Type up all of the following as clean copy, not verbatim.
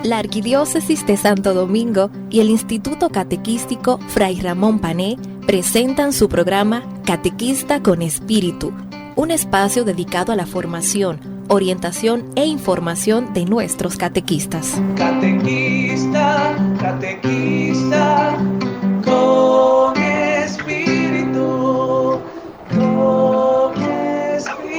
La Arquidiócesis de Santo Domingo y el Instituto Catequístico Fray Ramón Pané presentan su programa Catequista con Espíritu, un espacio dedicado a la formación, orientación e información de nuestros catequistas. Catequista, catequista, con espíritu, con espíritu.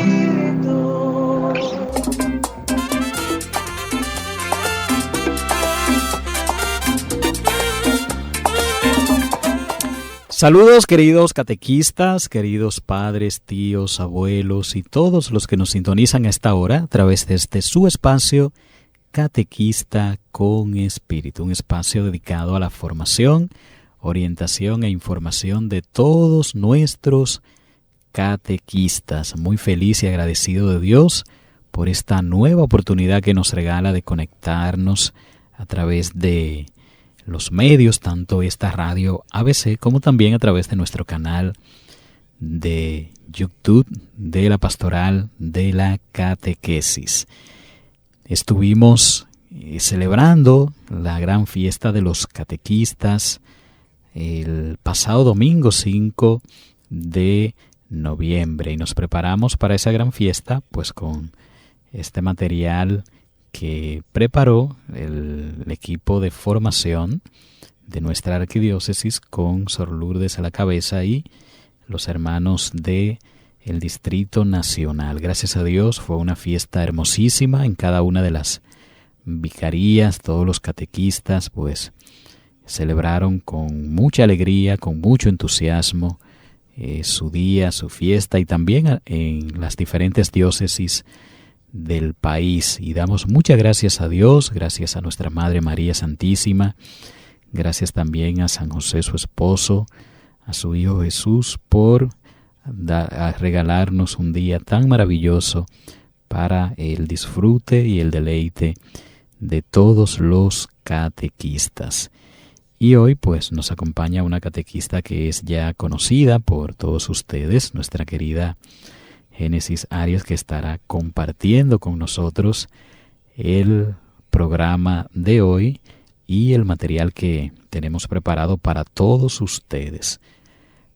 Saludos queridos catequistas, queridos padres, tíos, abuelos y todos los que nos sintonizan a esta hora a través de este su espacio Catequista con Espíritu, un espacio dedicado a la formación, orientación e información de todos nuestros catequistas. Muy feliz y agradecido de Dios por esta nueva oportunidad que nos regala de conectarnos a través de los medios, tanto esta radio ABC como también a través de nuestro canal de YouTube de la Pastoral de la Catequesis. Estuvimos celebrando la gran fiesta de los catequistas el pasado domingo 5 de noviembre y nos preparamos para esa gran fiesta pues con este material que preparó el equipo de formación de nuestra arquidiócesis con Sor Lourdes a la cabeza y los hermanos de el Distrito Nacional. Gracias a Dios fue una fiesta hermosísima en cada una de las vicarías. Todos los catequistas pues celebraron con mucha alegría, con mucho entusiasmo su día, su fiesta y también en las diferentes diócesis del país, y damos muchas gracias a Dios, gracias a nuestra Madre María Santísima, gracias también a San José su esposo, a su Hijo Jesús por regalarnos un día tan maravilloso para el disfrute y el deleite de todos los catequistas. Y hoy pues nos acompaña una catequista que es ya conocida por todos ustedes, nuestra querida Génesis Arias, que estará compartiendo con nosotros el programa de hoy y el material que tenemos preparado para todos ustedes.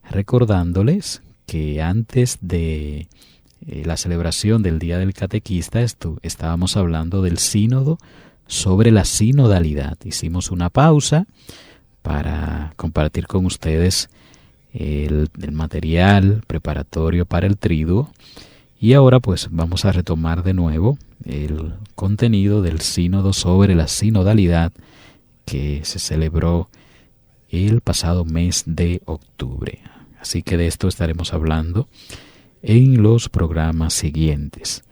Recordándoles que antes de la celebración del Día del Catequista estábamos hablando del sínodo sobre la sinodalidad. Hicimos una pausa para compartir con ustedes el material preparatorio para el triduo y ahora pues vamos a retomar de nuevo el contenido del sínodo sobre la sinodalidad que se celebró el pasado mes de octubre. Así que de esto estaremos hablando en los programas siguientes.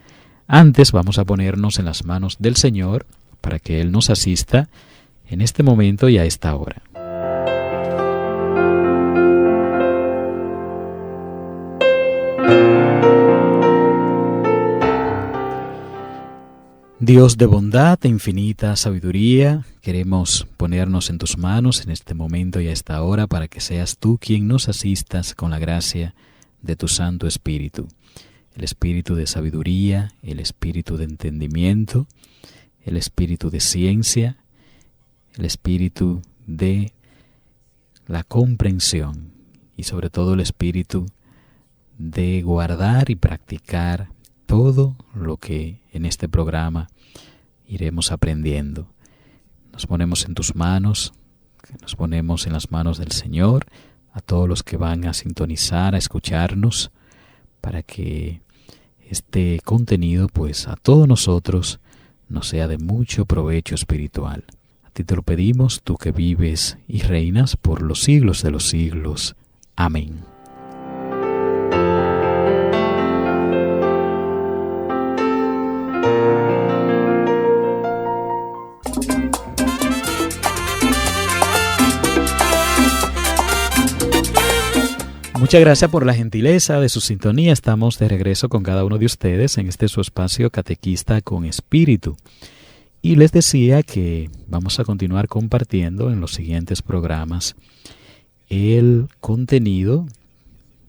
Antes vamos a ponernos en las manos del Señor para que Él nos asista en este momento y a esta hora. Dios de bondad e infinita sabiduría, queremos ponernos en tus manos en este momento y a esta hora para que seas tú quien nos asistas con la gracia de tu Santo Espíritu. El Espíritu de sabiduría, el Espíritu de entendimiento, el Espíritu de ciencia, el Espíritu de la comprensión y sobre todo el Espíritu de guardar y practicar todo lo que en este programa iremos aprendiendo. Nos ponemos en tus manos, nos ponemos en las manos del Señor, a todos los que van a sintonizar, a escucharnos, para que este contenido, pues a todos nosotros, nos sea de mucho provecho espiritual. A ti te lo pedimos, tú que vives y reinas por los siglos de los siglos. Amén. Muchas gracias por la gentileza de su sintonía. Estamos de regreso con cada uno de ustedes en este su espacio Catequista con Espíritu. Y les decía que vamos a continuar compartiendo en los siguientes programas el contenido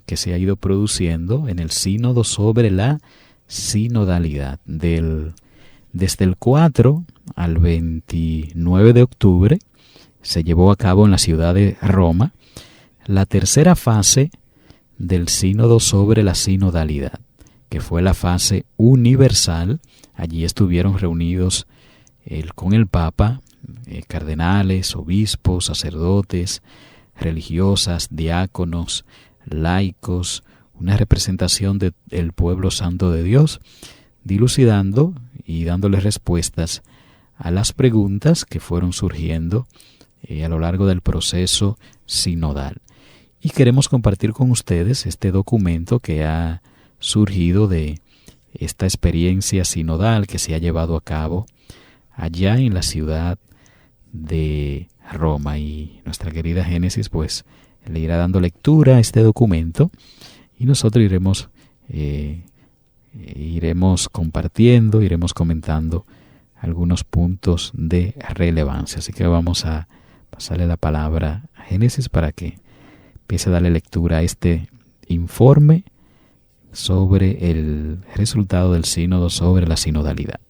que se ha ido produciendo en el sínodo sobre la sinodalidad del Desde el 4 al 29 de octubre se llevó a cabo en la ciudad de Roma la tercera fase del sínodo sobre la sinodalidad, que fue la fase universal. Allí estuvieron reunidos con el Papa, cardenales, obispos, sacerdotes, religiosas, diáconos, laicos, una representación del pueblo santo de Dios, dilucidando y dándole respuestas a las preguntas que fueron surgiendo a lo largo del proceso sinodal. Y queremos compartir con ustedes este documento que ha surgido de esta experiencia sinodal que se ha llevado a cabo allá en la ciudad de Roma. Y nuestra querida Génesis pues le irá dando lectura a este documento y nosotros iremos compartiendo, iremos comentando algunos puntos de relevancia. Así que vamos a pasarle la palabra a Génesis para que empiece a darle lectura a este informe sobre el resultado del sínodo sobre la sinodalidad.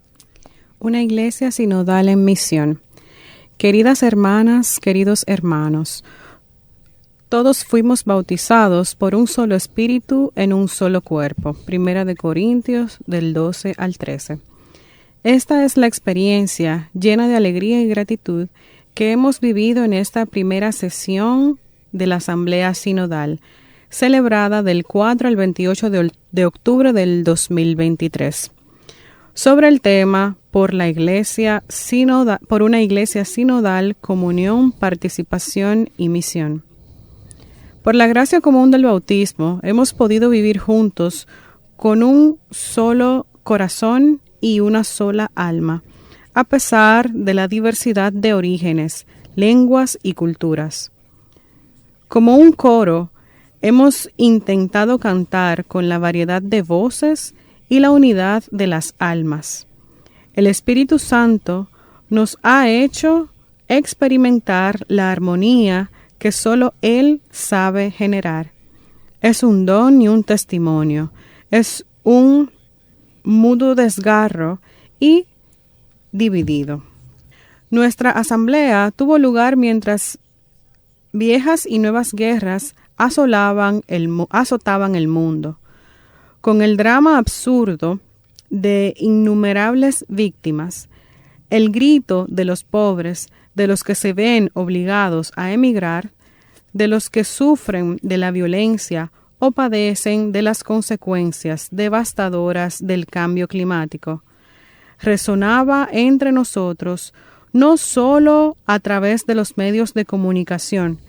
Una iglesia sinodal en misión. Queridas hermanas, queridos hermanos, todos fuimos bautizados por un solo espíritu en un solo cuerpo. 1 Corintios del 12 al 13. Esta es la experiencia llena de alegría y gratitud que hemos vivido en esta primera sesión de la Asamblea Sinodal, celebrada del 4 al 28 de octubre del 2023. Sobre el tema por una iglesia sinodal, comunión, participación y misión. Por la gracia común del bautismo, hemos podido vivir juntos con un solo corazón y una sola alma, a pesar de la diversidad de orígenes, lenguas y culturas. Como un coro, hemos intentado cantar con la variedad de voces y la unidad de las almas. El Espíritu Santo nos ha hecho experimentar la armonía que solo Él sabe generar. Es un don y un testimonio, es un mudo desgarro y dividido. Nuestra asamblea tuvo lugar mientras viejas y nuevas guerras azotaban el mundo, con el drama absurdo de innumerables víctimas, el grito de los pobres, de los que se ven obligados a emigrar, de los que sufren de la violencia o padecen de las consecuencias devastadoras del cambio climático. Resonaba entre nosotros no solo a través de los medios de comunicación,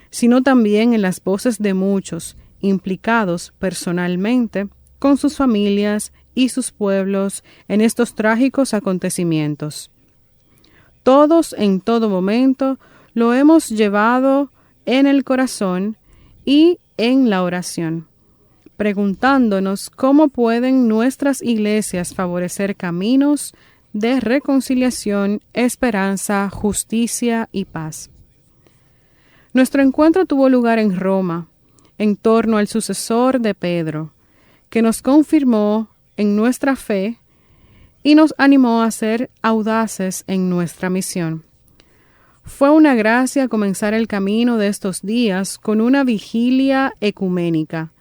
sino también en las voces de muchos implicados personalmente con sus familias y sus pueblos en estos trágicos acontecimientos. Todos en todo momento lo hemos llevado en el corazón y en la oración, preguntándonos cómo pueden nuestras iglesias favorecer caminos de reconciliación, esperanza, justicia y paz. Nuestro encuentro tuvo lugar en Roma, en torno al sucesor de Pedro, que nos confirmó en nuestra fe y nos animó a ser audaces en nuestra misión. Fue una gracia comenzar el camino de estos días con una vigilia ecuménica,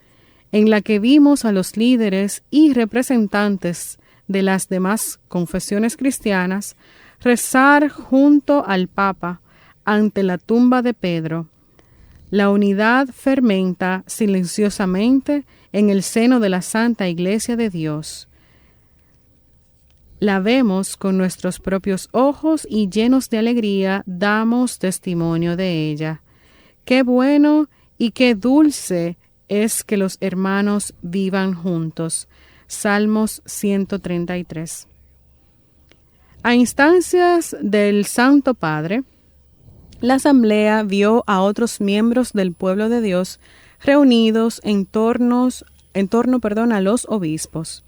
en la que vimos a los líderes y representantes de las demás confesiones cristianas rezar junto al Papa ante la tumba de Pedro. La unidad fermenta silenciosamente en el seno de la Santa Iglesia de Dios. La vemos con nuestros propios ojos y llenos de alegría damos testimonio de ella. Qué bueno y qué dulce es que los hermanos vivan juntos. Salmos 133. A instancias del Santo Padre, la Asamblea vio a otros miembros del pueblo de Dios reunidos en torno a los obispos.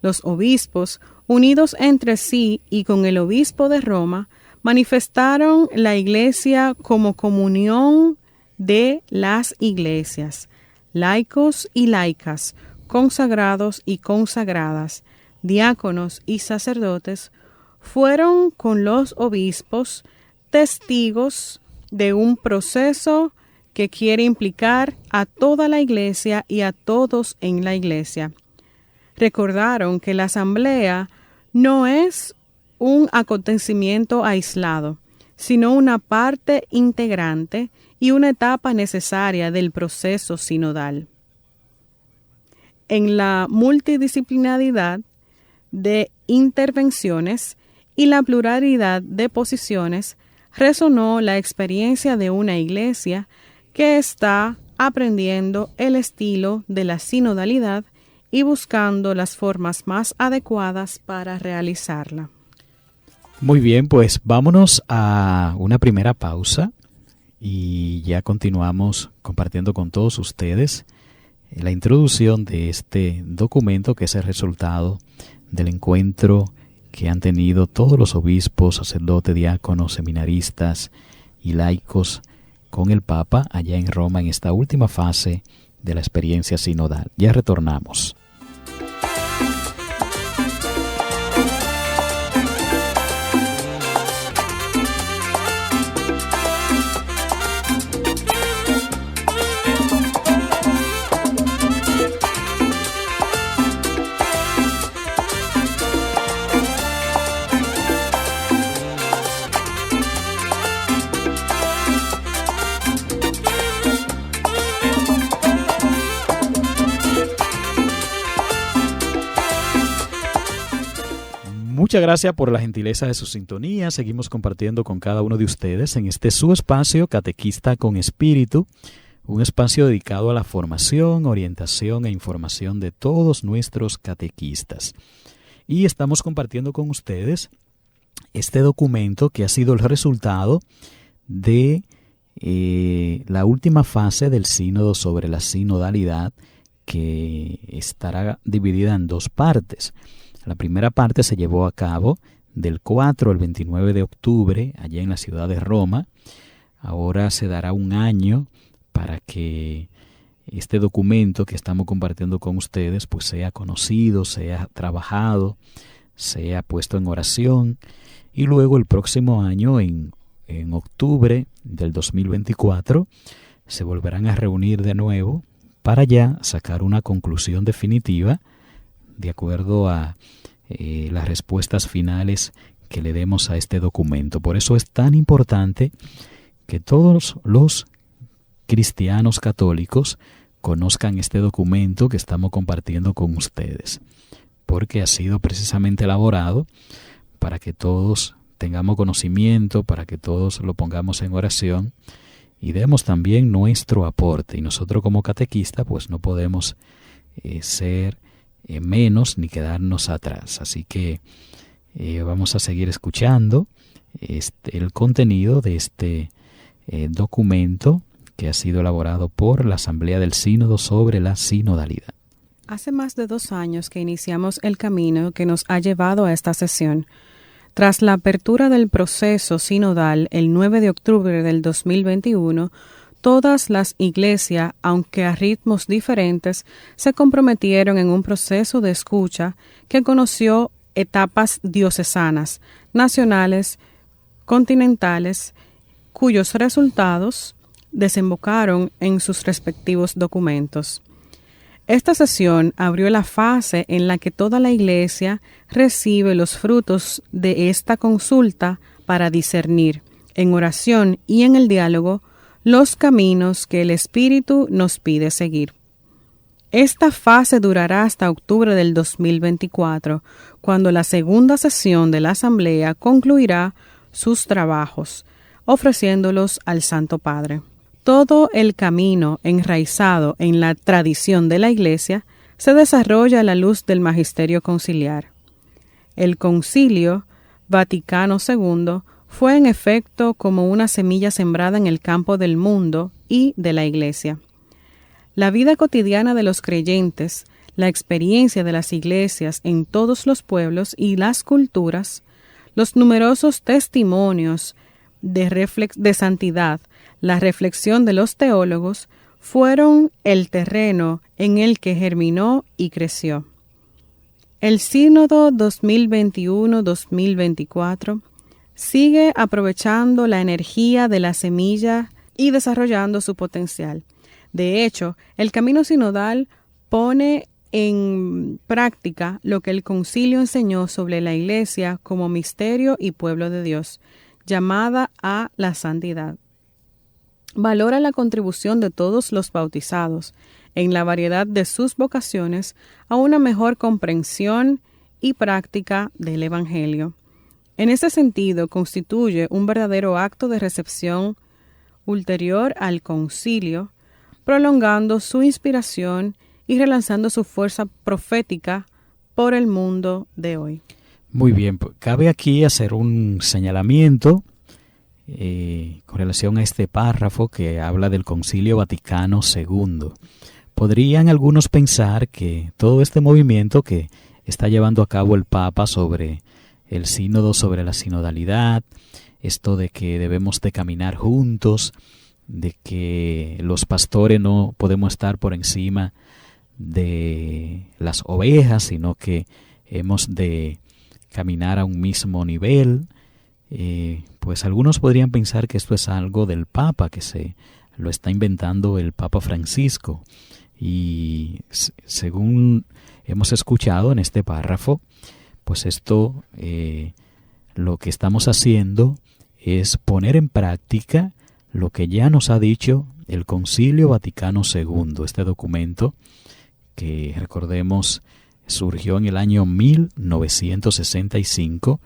Los obispos, unidos entre sí y con el obispo de Roma, manifestaron la Iglesia como comunión de las iglesias, laicos y laicas, consagrados y consagradas, diáconos y sacerdotes fueron con los obispos testigos de un proceso que quiere implicar a toda la Iglesia y a todos en la Iglesia. Recordaron que la asamblea no es un acontecimiento aislado, sino una parte integrante y una etapa necesaria del proceso sinodal. En la multidisciplinaridad de intervenciones y la pluralidad de posiciones resonó la experiencia de una iglesia que está aprendiendo el estilo de la sinodalidad y buscando las formas más adecuadas para realizarla. Muy bien, pues vámonos a una primera pausa y ya continuamos compartiendo con todos ustedes la introducción de este documento que es el resultado del encuentro que han tenido todos los obispos, sacerdotes, diáconos, seminaristas y laicos con el Papa allá en Roma en esta última fase de la experiencia sinodal. Ya retornamos. Muchas gracias por la gentileza de su sintonía. Seguimos compartiendo con cada uno de ustedes en este su espacio Catequista con Espíritu, un espacio dedicado a la formación, orientación e información de todos nuestros catequistas. Y estamos compartiendo con ustedes este documento que ha sido el resultado de la última fase del sínodo sobre la sinodalidad, que estará dividida en dos partes. La primera parte se llevó a cabo del 4 al 29 de octubre allá en la ciudad de Roma. Ahora se dará un año para que este documento que estamos compartiendo con ustedes pues sea conocido, sea trabajado, sea puesto en oración, y luego el próximo año, en octubre del 2024, se volverán a reunir de nuevo para ya sacar una conclusión definitiva de acuerdo a las respuestas finales que le demos a este documento. Por eso es tan importante que todos los cristianos católicos conozcan este documento que estamos compartiendo con ustedes, porque ha sido precisamente elaborado para que todos tengamos conocimiento, para que todos lo pongamos en oración y demos también nuestro aporte. Y nosotros como catequistas pues no podemos ser menos ni quedarnos atrás. Así que vamos a seguir escuchando el contenido de este documento que ha sido elaborado por la Asamblea del Sínodo sobre la sinodalidad. Hace más de 2 años que iniciamos el camino que nos ha llevado a esta sesión. Tras la apertura del proceso sinodal el 9 de octubre del 2021, todas las iglesias, aunque a ritmos diferentes, se comprometieron en un proceso de escucha que conoció etapas diocesanas, nacionales, continentales, cuyos resultados desembocaron en sus respectivos documentos. Esta sesión abrió la fase en la que toda la Iglesia recibe los frutos de esta consulta para discernir, en oración y en el diálogo, los caminos que el Espíritu nos pide seguir. Esta fase durará hasta octubre del 2024, cuando la segunda sesión de la Asamblea concluirá sus trabajos, ofreciéndolos al Santo Padre. Todo el camino enraizado en la tradición de la Iglesia se desarrolla a la luz del magisterio conciliar. El Concilio Vaticano II fue en efecto como una semilla sembrada en el campo del mundo y de la Iglesia. La vida cotidiana de los creyentes, la experiencia de las iglesias en todos los pueblos y las culturas, los numerosos testimonios de santidad, la reflexión de los teólogos, fueron el terreno en el que germinó y creció. El Sínodo 2021-2024 sigue aprovechando la energía de la semilla y desarrollando su potencial. De hecho, el camino sinodal pone en práctica lo que el concilio enseñó sobre la Iglesia como misterio y pueblo de Dios, llamada a la santidad. Valora la contribución de todos los bautizados en la variedad de sus vocaciones a una mejor comprensión y práctica del Evangelio. En ese sentido, constituye un verdadero acto de recepción ulterior al concilio, prolongando su inspiración y relanzando su fuerza profética por el mundo de hoy. Muy bien, cabe aquí hacer un señalamiento con relación a este párrafo que habla del Concilio Vaticano II. Podrían algunos pensar que todo este movimiento que está llevando a cabo el Papa sobre el sínodo, sobre la sinodalidad, esto de que debemos de caminar juntos, de que los pastores no podemos estar por encima de las ovejas, sino que hemos de caminar a un mismo nivel, pues algunos podrían pensar que esto es algo del Papa, que se lo está inventando el Papa Francisco. Y según hemos escuchado en este párrafo, pues esto lo que estamos haciendo es poner en práctica lo que ya nos ha dicho el Concilio Vaticano II, este documento que, recordemos, surgió en el año 1965,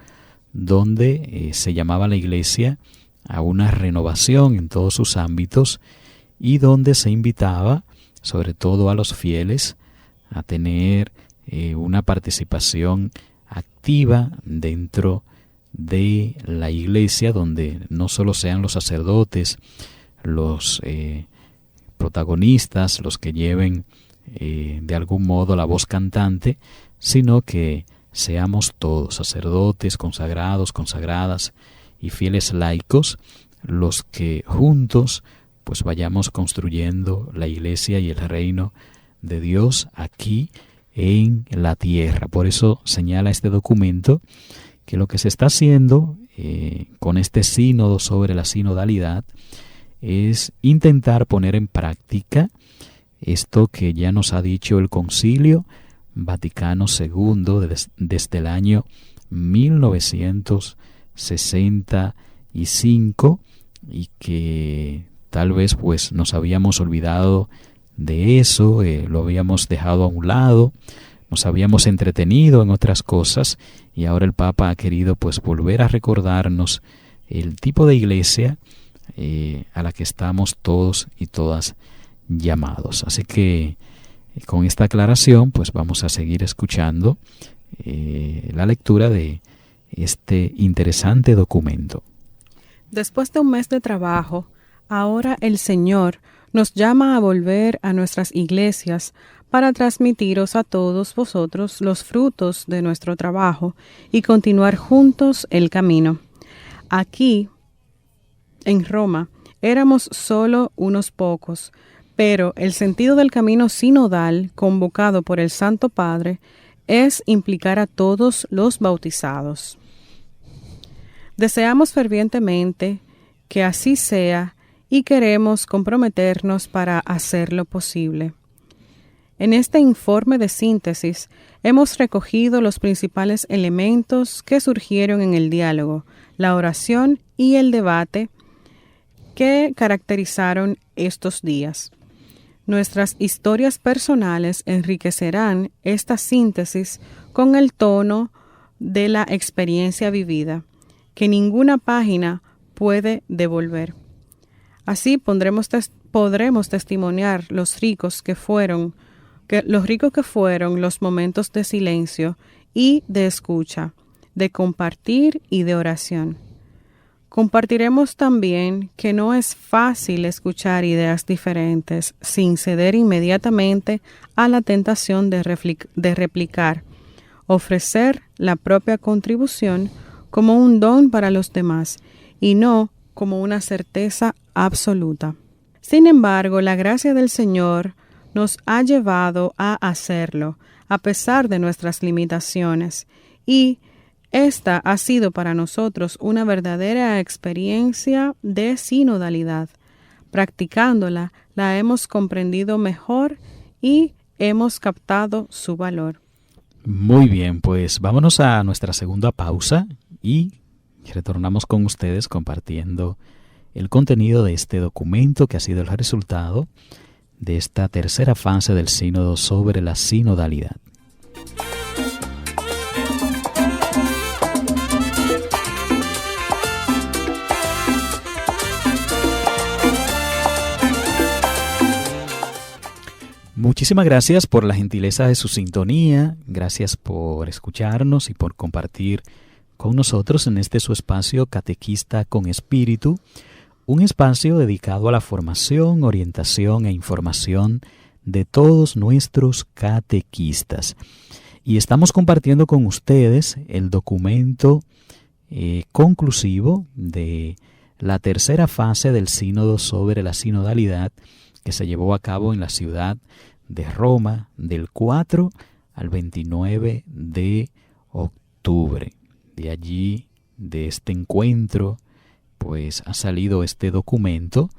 donde se llamaba a la Iglesia a una renovación en todos sus ámbitos y donde se invitaba sobre todo a los fieles a tener una participación activa dentro de la Iglesia, donde no solo sean los sacerdotes los protagonistas, los que lleven de algún modo la voz cantante, sino que seamos todos, sacerdotes, consagrados, consagradas y fieles laicos, los que juntos pues vayamos construyendo la Iglesia y el reino de Dios aquí en la tierra. Por eso señala este documento que lo que se está haciendo con este sínodo sobre la sinodalidad es intentar poner en práctica esto que ya nos ha dicho el Concilio Vaticano II desde el año 1965 y que tal vez pues nos habíamos olvidado de eso, lo habíamos dejado a un lado, nos habíamos entretenido en otras cosas y ahora el Papa ha querido pues volver a recordarnos el tipo de iglesia a la que estamos todos y todas llamados. Así que con esta aclaración pues vamos a seguir escuchando la lectura de este interesante documento. Después de un mes de trabajo, ahora el Señor nos llama a volver a nuestras iglesias para transmitiros a todos vosotros los frutos de nuestro trabajo y continuar juntos el camino. Aquí, en Roma, éramos solo unos pocos, pero el sentido del camino sinodal convocado por el Santo Padre es implicar a todos los bautizados. Deseamos fervientemente que así sea y queremos comprometernos para hacerlo posible. En este informe de síntesis hemos recogido los principales elementos que surgieron en el diálogo, la oración y el debate que caracterizaron estos días. Nuestras historias personales enriquecerán esta síntesis con el tono de la experiencia vivida, que ninguna página puede devolver. Así podremos testimoniar los ricos que fueron los momentos de silencio y de escucha, de compartir y de oración. Compartiremos también que no es fácil escuchar ideas diferentes sin ceder inmediatamente a la tentación de replicar, ofrecer la propia contribución como un don para los demás y no como una certeza absoluta. Sin embargo, la gracia del Señor nos ha llevado a hacerlo, a pesar de nuestras limitaciones, y esta ha sido para nosotros una verdadera experiencia de sinodalidad. Practicándola, la hemos comprendido mejor y hemos captado su valor. Muy bien, pues vámonos a nuestra segunda pausa y retornamos con ustedes compartiendo el contenido de este documento que ha sido el resultado de esta tercera fase del sínodo sobre la sinodalidad. Muchísimas gracias por la gentileza de su sintonía, gracias por escucharnos y por compartir con nosotros en este su espacio Catequista con Espíritu, un espacio dedicado a la formación, orientación e información de todos nuestros catequistas. Y estamos compartiendo con ustedes el documento conclusivo de la tercera fase del sínodo sobre la sinodalidad que se llevó a cabo en la ciudad de Roma del 4 al 29 de octubre. De allí, de este encuentro, pues ha salido este documento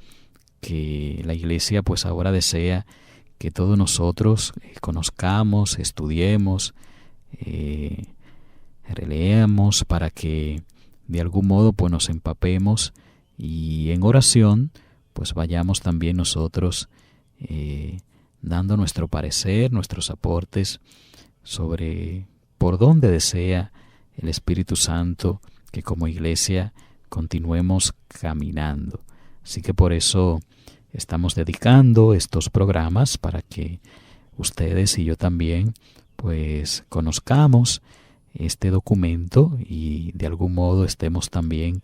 que la Iglesia pues ahora desea que todos nosotros conozcamos, estudiemos, releamos para que de algún modo pues nos empapemos y en oración pues vayamos también nosotros dando nuestro parecer, nuestros aportes sobre por dónde desea el Espíritu Santo que como Iglesia continuemos caminando. Así que por eso estamos dedicando estos programas para que ustedes y yo también pues conozcamos este documento y de algún modo estemos también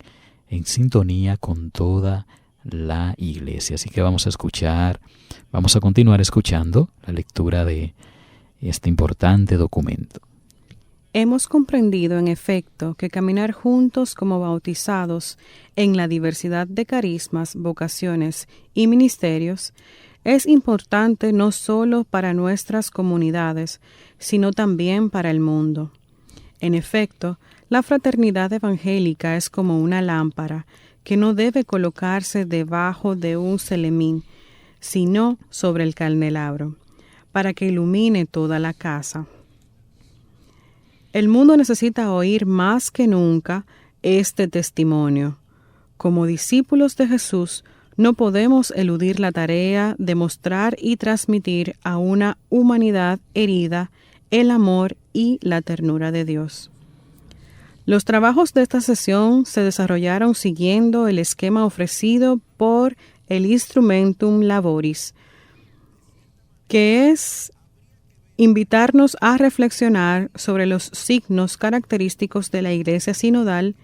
en sintonía con toda la Iglesia. Así que vamos a continuar escuchando la lectura de este importante documento. Hemos comprendido, en efecto, que caminar juntos como bautizados en la diversidad de carismas, vocaciones y ministerios es importante no solo para nuestras comunidades, sino también para el mundo. En efecto, la fraternidad evangélica es como una lámpara que no debe colocarse debajo de un celemín, sino sobre el candelabro, para que ilumine toda la casa. El mundo necesita oír más que nunca este testimonio. Como discípulos de Jesús, no podemos eludir la tarea de mostrar y transmitir a una humanidad herida el amor y la ternura de Dios. Los trabajos de esta sesión se desarrollaron siguiendo el esquema ofrecido por el Instrumentum Laboris, que es invitarnos a reflexionar sobre los signos característicos de la Iglesia sinodal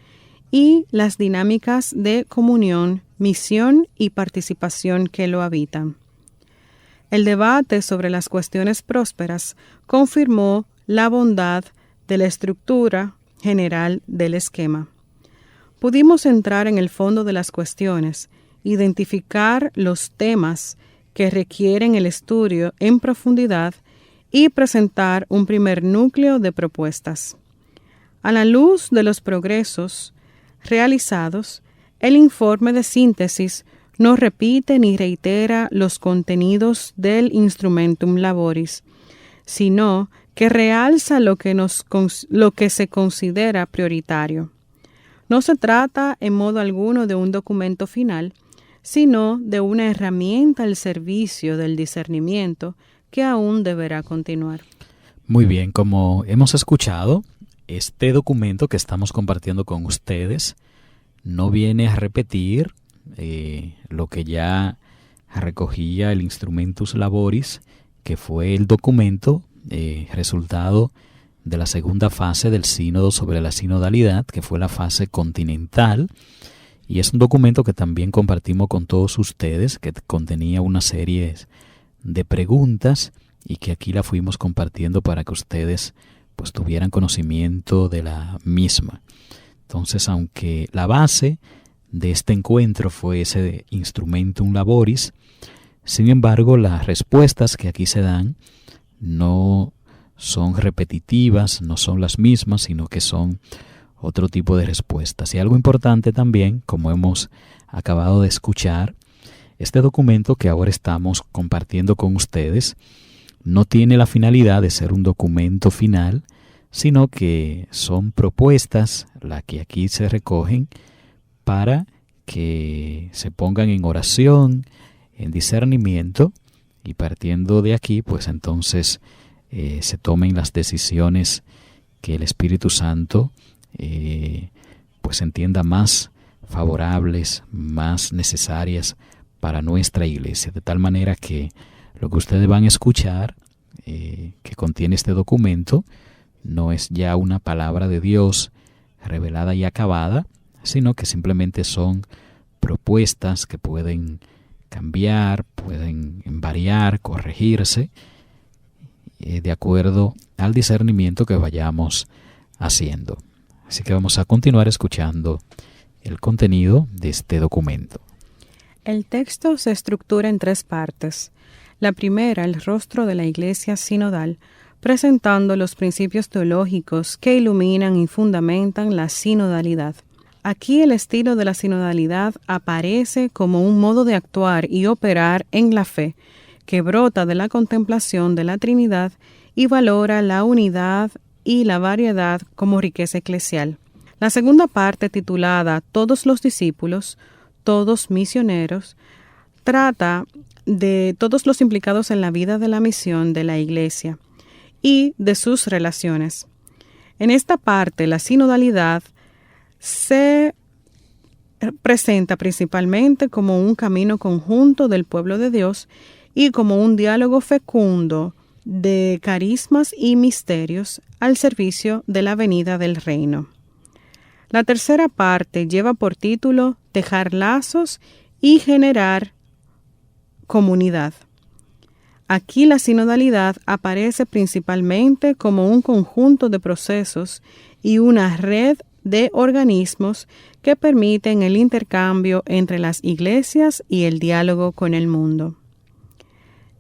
y las dinámicas de comunión, misión y participación que lo habitan. El debate sobre las cuestiones prósperas confirmó la bondad de la estructura general del esquema. Pudimos entrar en el fondo de las cuestiones, identificar los temas que requieren el estudio en profundidad y presentar un primer núcleo de propuestas. A la luz de los progresos realizados, el informe de síntesis no repite ni reitera los contenidos del Instrumentum Laboris, sino que realza lo que se considera prioritario. No se trata en modo alguno de un documento final, sino de una herramienta al servicio del discernimiento que aún deberá continuar. Muy bien, como hemos escuchado, este documento que estamos compartiendo con ustedes no viene a repetir lo que ya recogía el Instrumentus Laboris, que fue el documento resultado de la segunda fase del sínodo sobre la sinodalidad, que fue la fase continental, y es un documento que también compartimos con todos ustedes, que contenía una serie de preguntas y que aquí la fuimos compartiendo para que ustedes pues tuvieran conocimiento de la misma. Entonces, aunque la base de este encuentro fue ese Instrumentum Laboris, sin embargo, las respuestas que aquí se dan no son repetitivas, no son las mismas, sino que son otro tipo de respuestas. Y algo importante también, como hemos acabado de escuchar, este documento que ahora estamos compartiendo con ustedes no tiene la finalidad de ser un documento final, sino que son propuestas las que aquí se recogen para que se pongan en oración, en discernimiento, y partiendo de aquí, pues entonces se tomen las decisiones que el Espíritu Santo pues entienda más favorables, más necesarias para nuestra iglesia, de tal manera que lo que ustedes van a escuchar, que contiene este documento, no es ya una palabra de Dios revelada y acabada, sino que simplemente son propuestas que pueden cambiar, pueden variar, corregirse, de acuerdo al discernimiento que vayamos haciendo. Así que vamos a continuar escuchando el contenido de este documento. El texto se estructura en 3 partes. La primera, el rostro de la Iglesia sinodal, presentando los principios teológicos que iluminan y fundamentan la sinodalidad. Aquí el estilo de la sinodalidad aparece como un modo de actuar y operar en la fe, que brota de la contemplación de la Trinidad y valora la unidad y la variedad como riqueza eclesial. La segunda parte, titulada Todos los discípulos, todos misioneros, trata de todos los implicados en la vida de la misión de la Iglesia y de sus relaciones. En esta parte, la sinodalidad se presenta principalmente como un camino conjunto del pueblo de Dios y como un diálogo fecundo de carismas y misterios al servicio de la venida del reino. La tercera parte lleva por título Tejar lazos y generar comunidad. Aquí la sinodalidad aparece principalmente como un conjunto de procesos y una red de organismos que permiten el intercambio entre las iglesias y el diálogo con el mundo.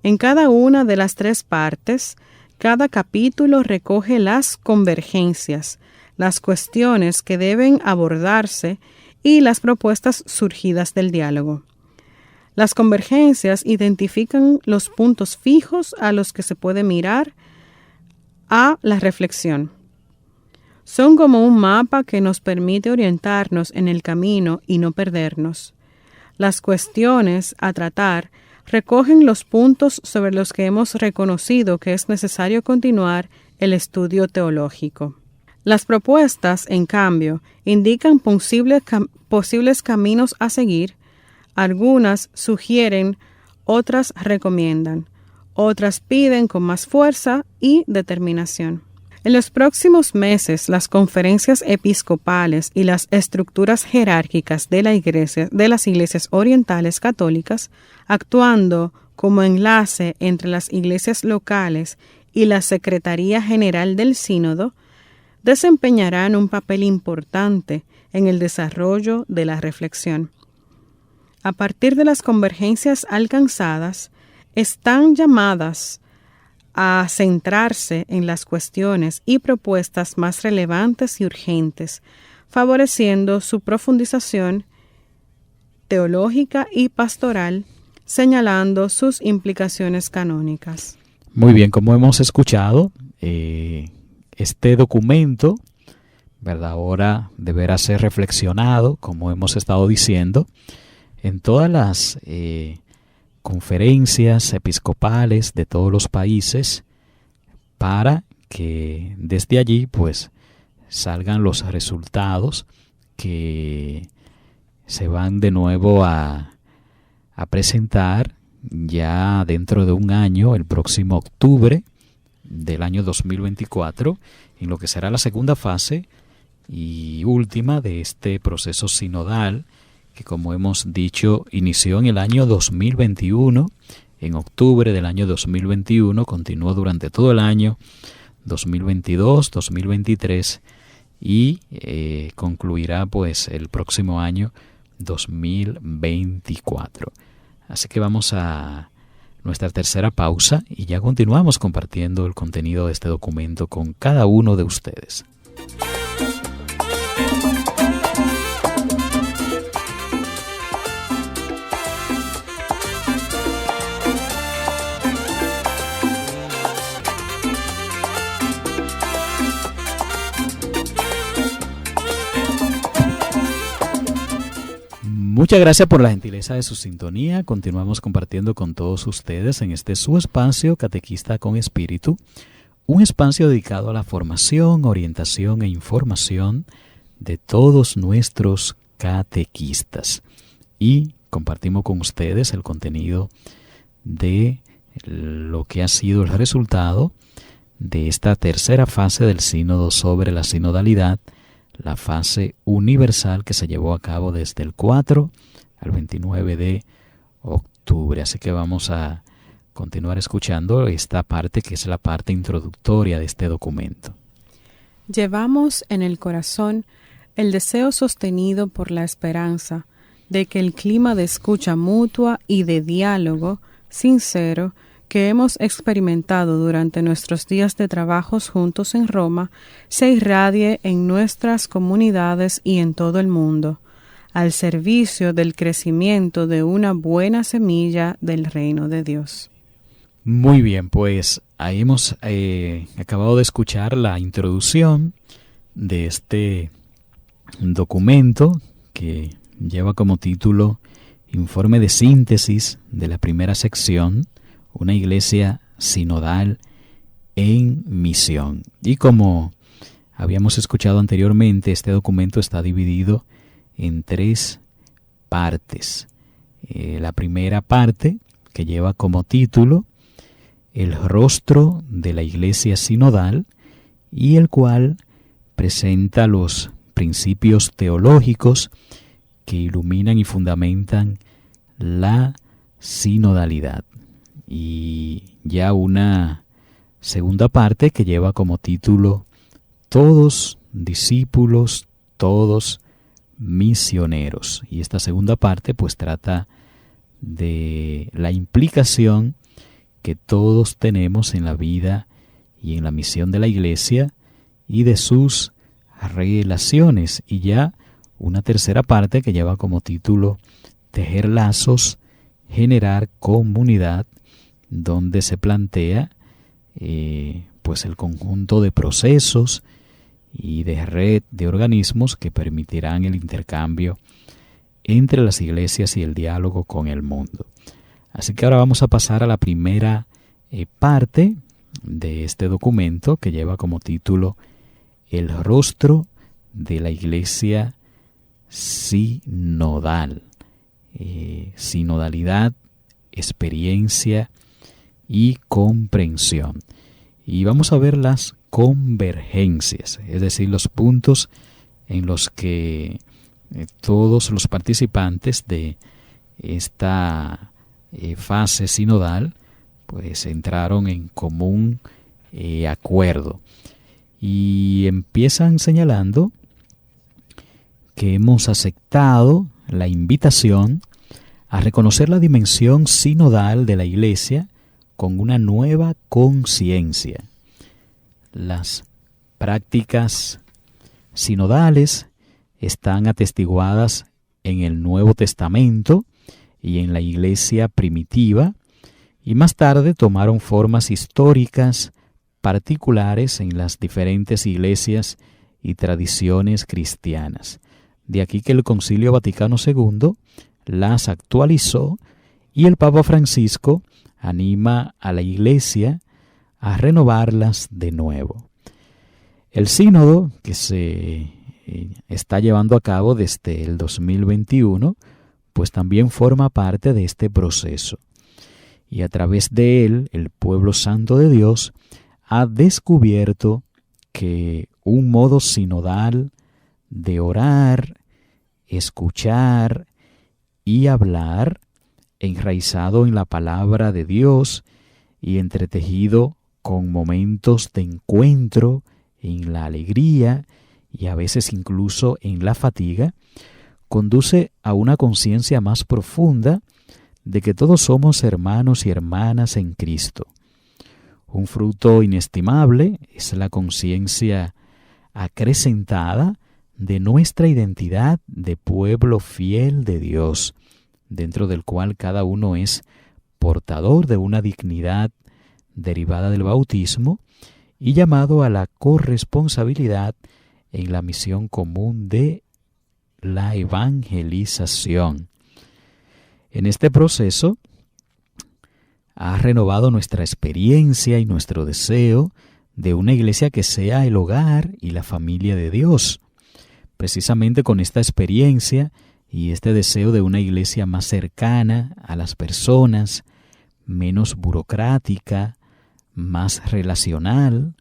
En cada una de las 3 partes, cada capítulo recoge las convergencias, las cuestiones que deben abordarse y las propuestas surgidas del diálogo. Las convergencias identifican los puntos fijos a los que se puede mirar a la reflexión. Son como un mapa que nos permite orientarnos en el camino y no perdernos. Las cuestiones a tratar recogen los puntos sobre los que hemos reconocido que es necesario continuar el estudio teológico. Las propuestas, en cambio, indican posibles caminos a seguir. Algunas sugieren, otras recomiendan, otras piden con más fuerza y determinación. En los próximos meses, las conferencias episcopales y las estructuras jerárquicas de las iglesias orientales católicas, actuando como enlace entre las iglesias locales y la Secretaría General del Sínodo, desempeñarán un papel importante en el desarrollo de la reflexión. A partir de las convergencias alcanzadas, están llamadas a centrarse en las cuestiones y propuestas más relevantes y urgentes, favoreciendo su profundización teológica y pastoral, señalando sus implicaciones canónicas. Muy bien, como hemos escuchado, este documento, ¿verdad?, ahora deberá ser reflexionado, como hemos estado diciendo, en todas las conferencias episcopales de todos los países, para que desde allí pues salgan los resultados que se van de nuevo a presentar ya dentro de un año, el próximo octubre del año 2024, en lo que será la segunda fase y última de este proceso sinodal, que, como hemos dicho, inició en el año 2021, en octubre del año 2021, continuó durante todo el año 2022, 2023 y concluirá pues el próximo año 2024. Así que vamos a nuestra tercera pausa y ya continuamos compartiendo el contenido de este documento con cada uno de ustedes. Muchas gracias por la gentileza de su sintonía. Continuamos compartiendo con todos ustedes en este su espacio Catequista con Espíritu, un espacio dedicado a la formación, orientación e información de todos nuestros catequistas. Y compartimos con ustedes el contenido de lo que ha sido el resultado de esta tercera fase del sínodo sobre la sinodalidad, la fase universal que se llevó a cabo desde el 4 al 29 de octubre. Así que vamos a continuar escuchando esta parte que es la parte introductoria de este documento. Llevamos en el corazón el deseo sostenido por la esperanza de que el clima de escucha mutua y de diálogo sincero que hemos experimentado durante nuestros días de trabajos juntos en Roma se irradie en nuestras comunidades y en todo el mundo, al servicio del crecimiento de una buena semilla del reino de Dios. Muy bien, pues ahí hemos acabado de escuchar la introducción de este documento que lleva como título Informe de síntesis de la primera sección, una iglesia sinodal en misión. Y como habíamos escuchado anteriormente, este documento está dividido en 3 partes. La primera parte, que lleva como título El rostro de la iglesia sinodal, y el cual presenta los principios teológicos que iluminan y fundamentan la sinodalidad. Y ya una segunda parte que lleva como título Todos discípulos, todos misioneros. Y esta segunda parte pues trata de la implicación que todos tenemos en la vida y en la misión de la iglesia y de sus relaciones. Y ya una tercera parte que lleva como título Tejer lazos, generar comunidad, donde se plantea pues el conjunto de procesos y de red de organismos que permitirán el intercambio entre las iglesias y el diálogo con el mundo. Así que ahora vamos a pasar a la primera parte de este documento que lleva como título El rostro de la iglesia sinodal. Sinodalidad, experiencia y comprensión. Y vamos a ver las convergencias, es decir, los puntos en los que todos los participantes de esta fase sinodal pues entraron en común acuerdo. Y empiezan señalando que hemos aceptado la invitación a reconocer la dimensión sinodal de la Iglesia con una nueva conciencia. Las prácticas sinodales están atestiguadas en el Nuevo Testamento y en la Iglesia primitiva, y más tarde tomaron formas históricas particulares en las diferentes iglesias y tradiciones cristianas. De aquí que el Concilio Vaticano II las actualizó y el Papa Francisco anima a la Iglesia a renovarlas de nuevo. El sínodo que se está llevando a cabo desde el 2021, pues también forma parte de este proceso. Y a través de él, el pueblo santo de Dios ha descubierto que un modo sinodal de orar, escuchar y hablar, enraizado en la palabra de Dios y entretejido con momentos de encuentro en la alegría y a veces incluso en la fatiga, conduce a una conciencia más profunda de que todos somos hermanos y hermanas en Cristo. Un fruto inestimable es la conciencia acrecentada de nuestra identidad de pueblo fiel de Dios, dentro del cual cada uno es portador de una dignidad derivada del bautismo y llamado a la corresponsabilidad en la misión común de la evangelización. En este proceso ha renovado nuestra experiencia y nuestro deseo de una iglesia que sea el hogar y la familia de Dios. Precisamente con esta experiencia y este deseo de una iglesia más cercana a las personas, menos burocrática, más relacional,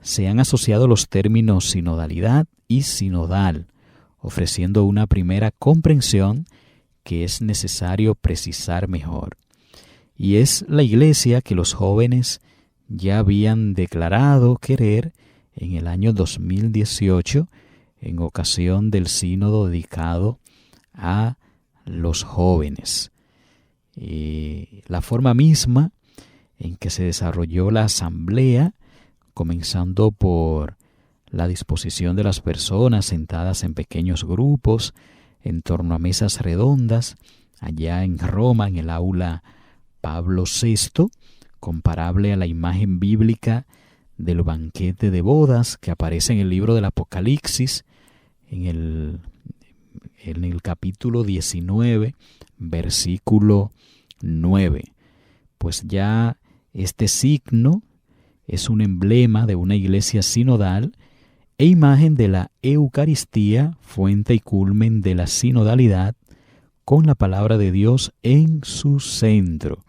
se han asociado los términos sinodalidad y sinodal, ofreciendo una primera comprensión que es necesario precisar mejor. Y es la iglesia que los jóvenes ya habían declarado querer en el año 2018 en ocasión del sínodo dedicado a los jóvenes. La forma misma en que se desarrolló la asamblea, comenzando por la disposición de las personas sentadas en pequeños grupos en torno a mesas redondas, allá en Roma, en el aula Pablo VI, comparable a la imagen bíblica del banquete de bodas que aparece en el libro del Apocalipsis, en el capítulo 19, versículo 9. Pues ya este signo es un emblema de una iglesia sinodal e imagen de la Eucaristía, fuente y culmen de la sinodalidad, con la palabra de Dios en su centro.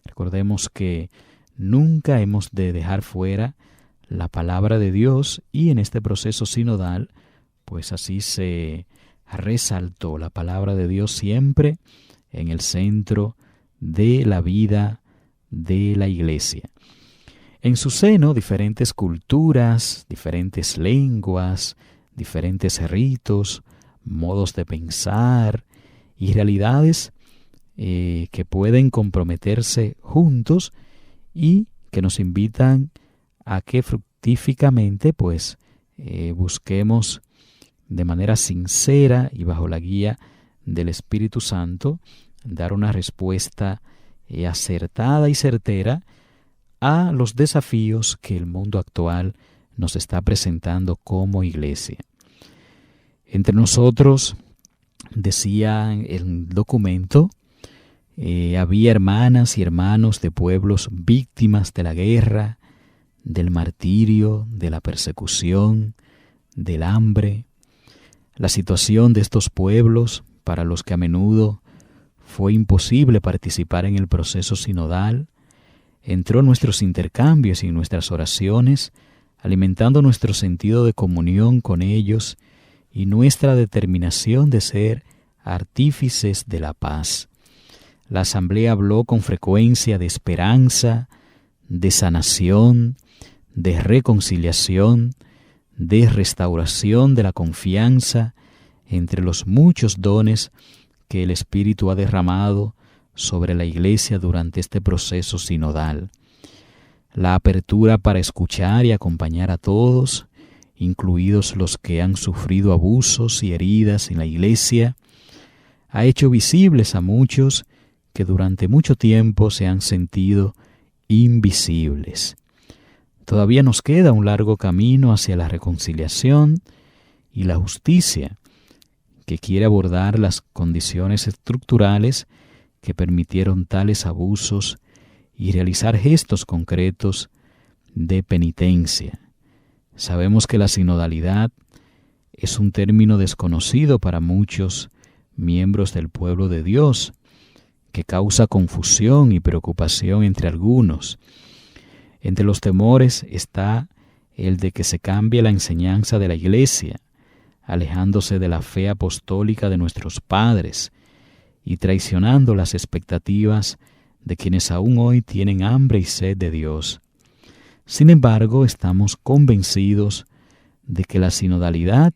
Recordemos que nunca hemos de dejar fuera la palabra de Dios, y en este proceso sinodal, pues así se resaltó la palabra de Dios siempre en el centro de la vida de la iglesia. En su seno, diferentes culturas, diferentes lenguas, diferentes ritos, modos de pensar y realidades que pueden comprometerse juntos y que nos invitan a que fructíficamente pues busquemos de manera sincera y bajo la guía del Espíritu Santo dar una respuesta acertada y certera a los desafíos que el mundo actual nos está presentando como iglesia. Entre nosotros, decía el documento, había hermanas y hermanos de pueblos víctimas de la guerra, del martirio, de la persecución, del hambre. La situación de estos pueblos, para los que a menudo fue imposible participar en el proceso sinodal, entró en nuestros intercambios y en nuestras oraciones, alimentando nuestro sentido de comunión con ellos y nuestra determinación de ser artífices de la paz. La asamblea habló con frecuencia de esperanza, de sanación, de reconciliación, de restauración de la confianza entre los muchos dones que el Espíritu ha derramado sobre la Iglesia durante este proceso sinodal. La apertura para escuchar y acompañar a todos, incluidos los que han sufrido abusos y heridas en la Iglesia, ha hecho visibles a muchos que durante mucho tiempo se han sentido invisibles. Todavía nos queda un largo camino hacia la reconciliación y la justicia, que quiere abordar las condiciones estructurales que permitieron tales abusos y realizar gestos concretos de penitencia. Sabemos que la sinodalidad es un término desconocido para muchos miembros del pueblo de Dios, que causa confusión y preocupación entre algunos. Entre los temores está el de que se cambie la enseñanza de la Iglesia, alejándose de la fe apostólica de nuestros padres y traicionando las expectativas de quienes aún hoy tienen hambre y sed de Dios. Sin embargo, estamos convencidos de que la sinodalidad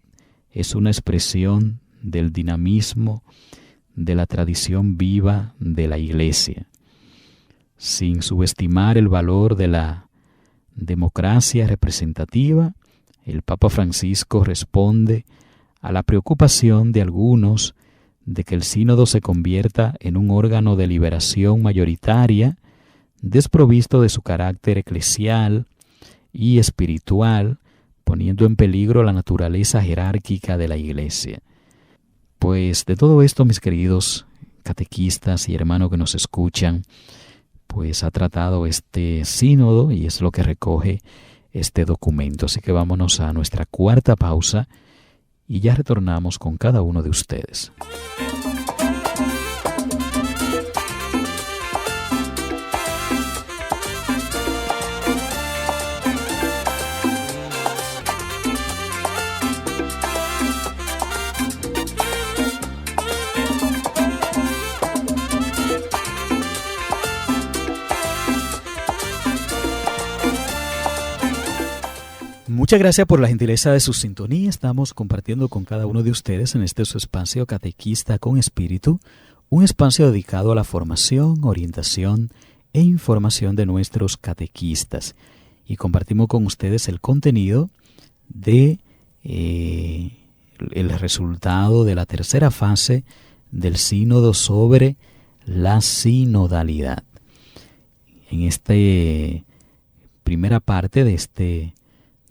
es una expresión del dinamismo de la tradición viva de la Iglesia. Sin subestimar el valor de la democracia representativa, el Papa Francisco responde a la preocupación de algunos de que el sínodo se convierta en un órgano de deliberación mayoritaria, desprovisto de su carácter eclesial y espiritual, poniendo en peligro la naturaleza jerárquica de la Iglesia. Pues de todo esto, mis queridos catequistas y hermanos que nos escuchan, pues ha tratado este sínodo y es lo que recoge este documento. Así que vámonos a nuestra cuarta pausa y ya retornamos con cada uno de ustedes. Muchas gracias por la gentileza de su sintonía. Estamos compartiendo con cada uno de ustedes en este su espacio Catequista con Espíritu, un espacio dedicado a la formación, orientación e información de nuestros catequistas. Y compartimos con ustedes el contenido de el resultado de la tercera fase del sínodo sobre la sinodalidad. En esta primera parte de este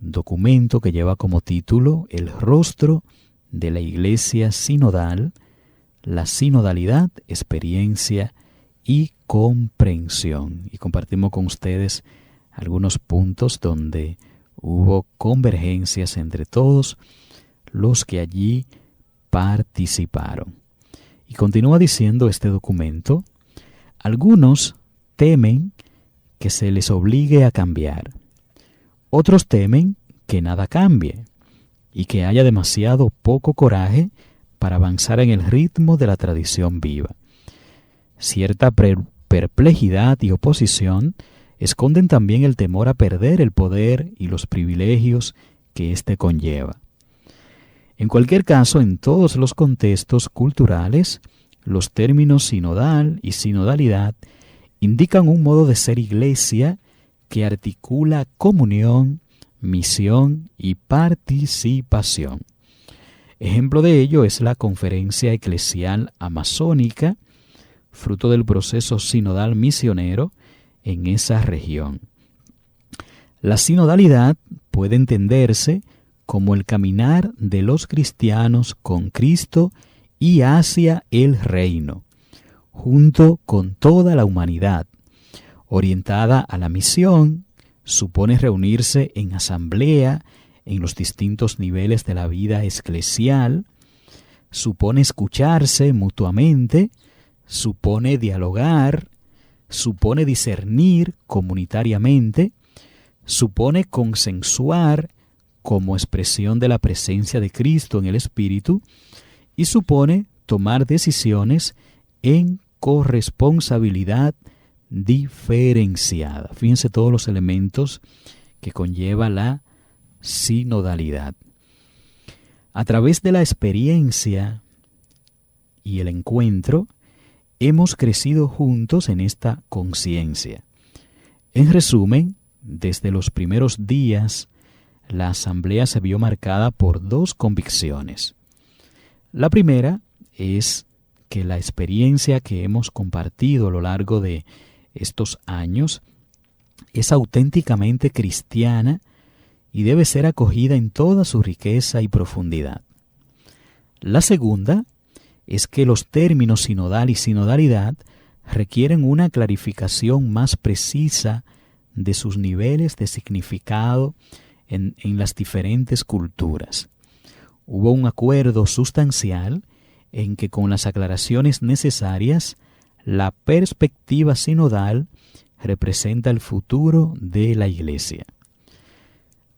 documento que lleva como título El rostro de la Iglesia sinodal, la sinodalidad, experiencia y comprensión. Y compartimos con ustedes algunos puntos donde hubo convergencias entre todos los que allí participaron. Y continúa diciendo este documento: algunos temen que se les obligue a cambiar. Otros temen que nada cambie y que haya demasiado poco coraje para avanzar en el ritmo de la tradición viva. Cierta perplejidad y oposición esconden también el temor a perder el poder y los privilegios que éste conlleva. En cualquier caso, en todos los contextos culturales, los términos sinodal y sinodalidad indican un modo de ser iglesia que articula comunión, misión y participación. Ejemplo de ello es la Conferencia Eclesial Amazónica, fruto del proceso sinodal misionero en esa región. La sinodalidad puede entenderse como el caminar de los cristianos con Cristo y hacia el reino, junto con toda la humanidad. Orientada a la misión, supone reunirse en asamblea en los distintos niveles de la vida eclesial, supone escucharse mutuamente, supone dialogar, supone discernir comunitariamente, supone consensuar como expresión de la presencia de Cristo en el Espíritu y supone tomar decisiones en corresponsabilidad diferenciada. Fíjense todos los elementos que conlleva la sinodalidad. A través de la experiencia y el encuentro, hemos crecido juntos en esta conciencia. En resumen, desde los primeros días, la asamblea se vio marcada por dos convicciones. La primera es que la experiencia que hemos compartido a lo largo de estos años es auténticamente cristiana y debe ser acogida en toda su riqueza y profundidad. La segunda es que los términos sinodal y sinodalidad requieren una clarificación más precisa de sus niveles de significado en las diferentes culturas. Hubo un acuerdo sustancial en que con las aclaraciones necesarias, la perspectiva sinodal representa el futuro de la Iglesia.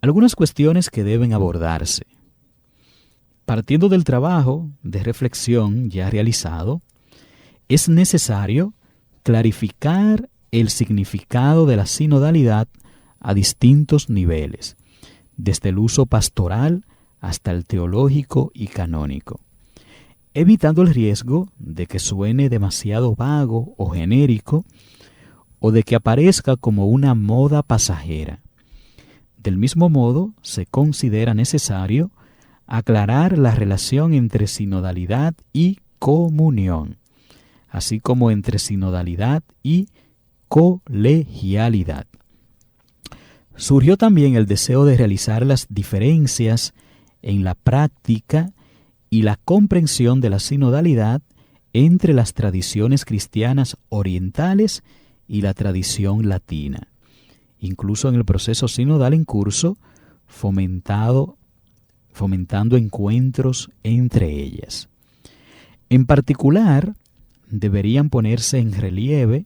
Algunas cuestiones que deben abordarse. Partiendo del trabajo de reflexión ya realizado, es necesario clarificar el significado de la sinodalidad a distintos niveles, desde el uso pastoral hasta el teológico y canónico. evitando el riesgo de que suene demasiado vago o genérico o de que aparezca como una moda pasajera. Del mismo modo, se considera necesario aclarar la relación entre sinodalidad y comunión, así como entre sinodalidad y colegialidad. Surgió también el deseo de realizar las diferencias en la práctica y la comprensión de la sinodalidad entre las tradiciones cristianas orientales y la tradición latina, incluso en el proceso sinodal en curso, fomentando encuentros entre ellas. En particular, deberían ponerse en relieve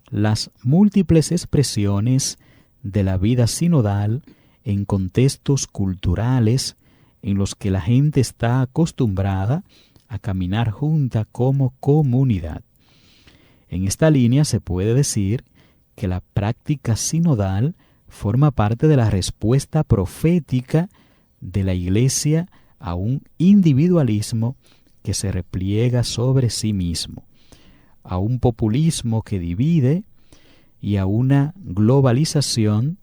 las múltiples expresiones de la vida sinodal en contextos culturales en los que la gente está acostumbrada a caminar junta como comunidad. En esta línea se puede decir que la práctica sinodal forma parte de la respuesta profética de la Iglesia a un individualismo que se repliega sobre sí mismo, a un populismo que divide y a una globalización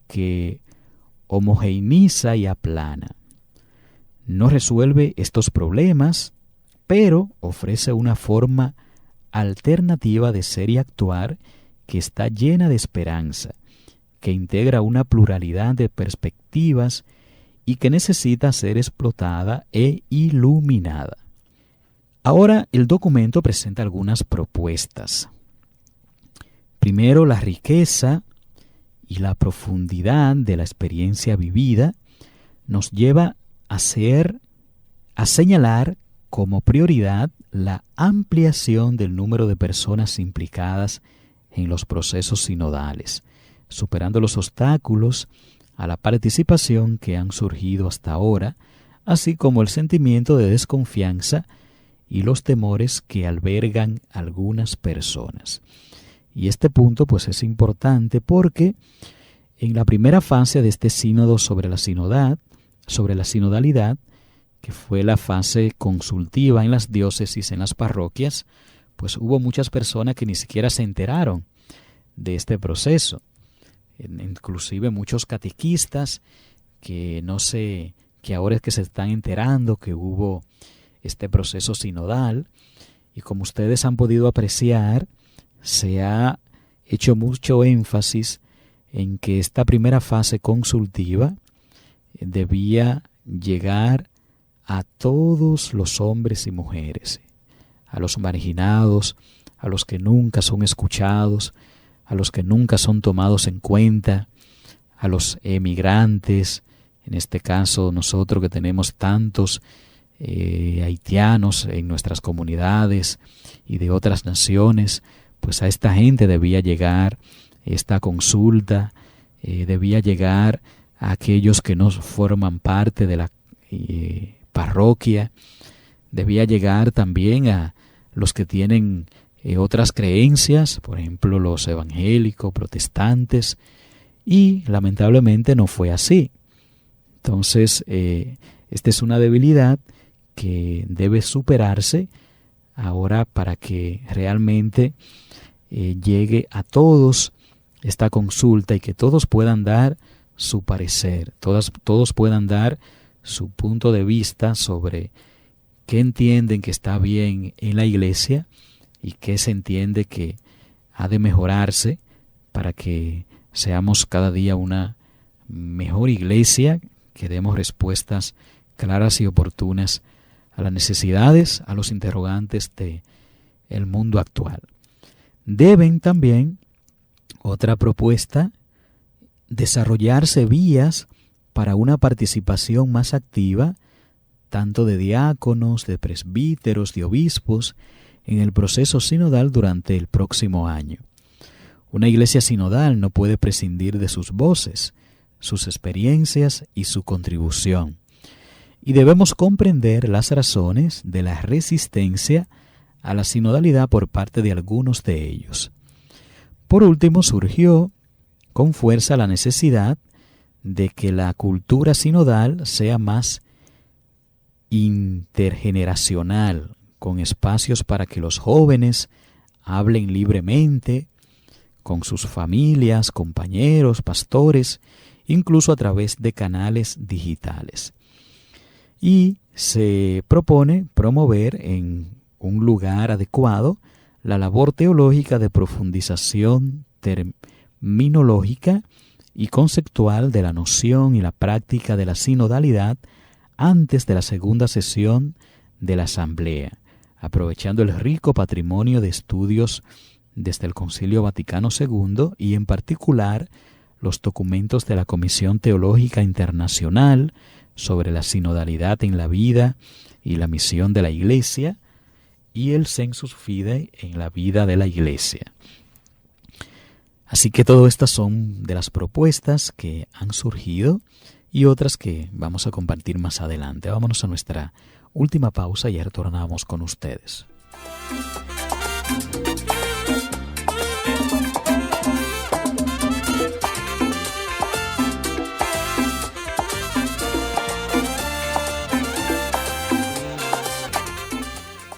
que homogeneiza y aplana. No resuelve estos problemas, pero ofrece una forma alternativa de ser y actuar que está llena de esperanza, que integra una pluralidad de perspectivas y que necesita ser explotada e iluminada. Ahora el documento presenta algunas propuestas. Primero, la riqueza y la profundidad de la experiencia vivida nos lleva a señalar como prioridad la ampliación del número de personas implicadas en los procesos sinodales, superando los obstáculos a la participación que han surgido hasta ahora, así como el sentimiento de desconfianza y los temores que albergan algunas personas. Y este punto pues es importante porque en la primera fase de este sínodo sobre la sinodalidad, que fue la fase consultiva en las diócesis, en las parroquias, pues hubo muchas personas que ni siquiera se enteraron de este proceso. Inclusive muchos catequistas que ahora es que se están enterando que hubo este proceso sinodal, y como ustedes han podido apreciar, se ha hecho mucho énfasis en que esta primera fase consultiva debía llegar a todos los hombres y mujeres, a los marginados, a los que nunca son escuchados, a los que nunca son tomados en cuenta, a los emigrantes, en este caso nosotros que tenemos tantos haitianos en nuestras comunidades y de otras naciones, pues a esta gente debía llegar esta consulta, debía llegar a aquellos que no forman parte de la parroquia, debía llegar también a los que tienen otras creencias, por ejemplo los evangélicos, protestantes, y lamentablemente no fue así. Entonces, esta es una debilidad que debe superarse ahora para que realmente llegue a todos esta consulta y que todos puedan dar su parecer, todos puedan dar su punto de vista sobre qué entienden que está bien en la iglesia y qué se entiende que ha de mejorarse para que seamos cada día una mejor iglesia, que demos respuestas claras y oportunas a las necesidades, a los interrogantes del mundo actual. Deben también, otra propuesta, desarrollarse vías para una participación más activa, tanto de diáconos, de presbíteros, de obispos, en el proceso sinodal durante el próximo año. Una iglesia sinodal no puede prescindir de sus voces, sus experiencias y su contribución. Y debemos comprender las razones de la resistencia a la sinodalidad por parte de algunos de ellos. Por último, surgió con fuerza la necesidad de que la cultura sinodal sea más intergeneracional, con espacios para que los jóvenes hablen libremente con sus familias, compañeros, pastores, incluso a través de canales digitales. Y se propone promover en un lugar adecuado la labor teológica de profundización terminológica y conceptual de la noción y la práctica de la sinodalidad antes de la segunda sesión de la Asamblea, aprovechando el rico patrimonio de estudios desde el Concilio Vaticano II y en particular los documentos de la Comisión Teológica Internacional sobre la sinodalidad en la vida y la misión de la Iglesia y el Sensus Fidei en la vida de la Iglesia. Así que todas estas son de las propuestas que han surgido y otras que vamos a compartir más adelante. Vámonos a nuestra última pausa y ya retornamos con ustedes.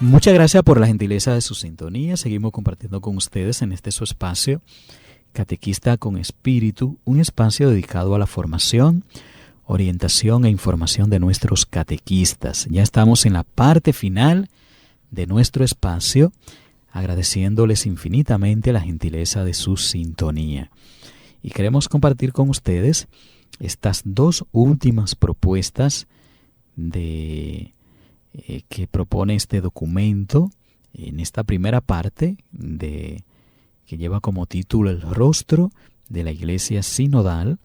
Muchas gracias por la gentileza de su sintonía. Seguimos compartiendo con ustedes en este su espacio, Catequista con Espíritu, un espacio dedicado a la formación, orientación e información de nuestros catequistas. Ya estamos en la parte final de nuestro espacio, agradeciéndoles infinitamente la gentileza de su sintonía. Y queremos compartir con ustedes estas dos últimas propuestas que propone este documento en esta primera parte que lleva como título El rostro de la Iglesia sinodal,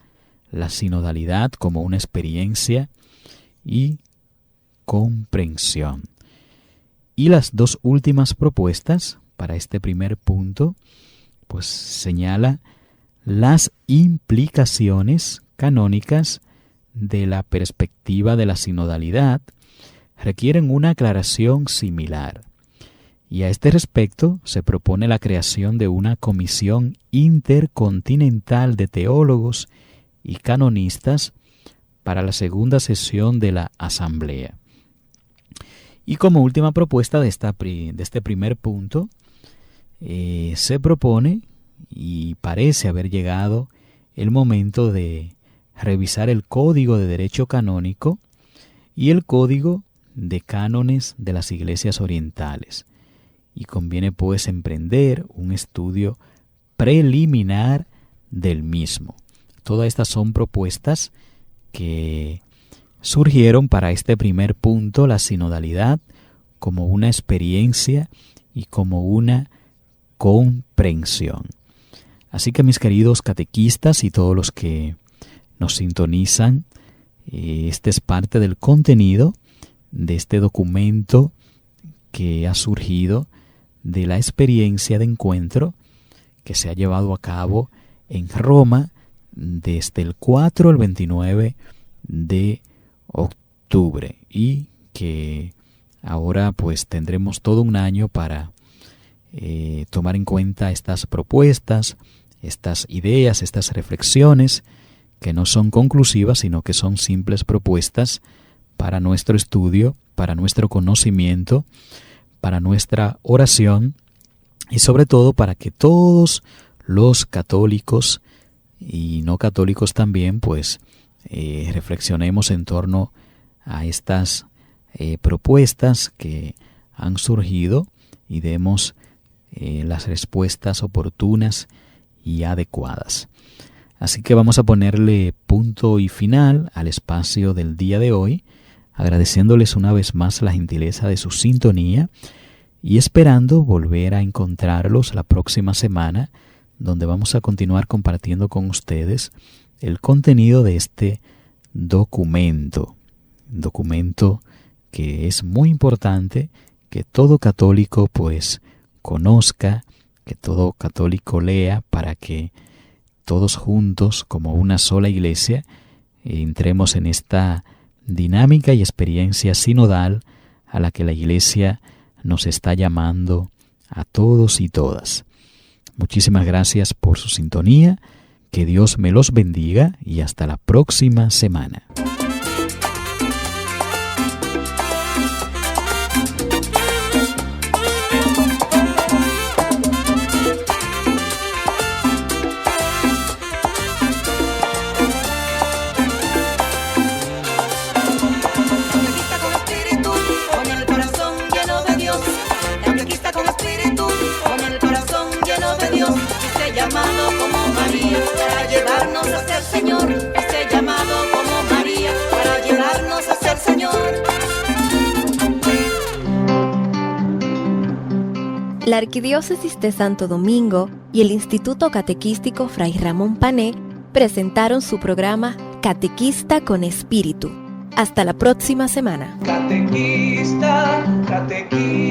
la sinodalidad como una experiencia y comprensión. Y las dos últimas propuestas para este primer punto, pues señala las implicaciones canónicas de la perspectiva de la sinodalidad requieren una aclaración similar. Y a este respecto se propone la creación de una comisión intercontinental de teólogos y canonistas para la segunda sesión de la Asamblea. Y como última propuesta de este primer punto, se propone, y parece haber llegado el momento de revisar el Código de Derecho Canónico y el Código de Cánones de las Iglesias Orientales. Y conviene pues emprender un estudio preliminar del mismo. Todas estas son propuestas que surgieron para este primer punto, la sinodalidad como una experiencia y como una comprensión. Así que mis queridos catequistas y todos los que nos sintonizan, este es parte del contenido de este documento que ha surgido de la experiencia de encuentro que se ha llevado a cabo en Roma desde el 4 al 29 de octubre y que ahora pues tendremos todo un año para tomar en cuenta estas propuestas, estas ideas, estas reflexiones que no son conclusivas sino que son simples propuestas para nuestro estudio, para nuestro conocimiento, para nuestra oración y sobre todo para que todos los católicos y no católicos también pues reflexionemos en torno a estas propuestas que han surgido y demos las respuestas oportunas y adecuadas. Así que vamos a ponerle punto y final al espacio del día de hoy, agradeciéndoles una vez más la gentileza de su sintonía y esperando volver a encontrarlos la próxima semana, donde vamos a continuar compartiendo con ustedes el contenido de este documento que es muy importante que todo católico pues conozca, que todo católico lea para que todos juntos como una sola iglesia entremos en esta dinámica y experiencia sinodal a la que la Iglesia nos está llamando a todos y todas. Muchísimas gracias por su sintonía, que Dios me los bendiga y hasta la próxima semana. La Arquidiócesis de Santo Domingo y el Instituto Catequístico Fray Ramón Pané presentaron su programa Catequista con Espíritu. Hasta la próxima semana. Catequista, catequista.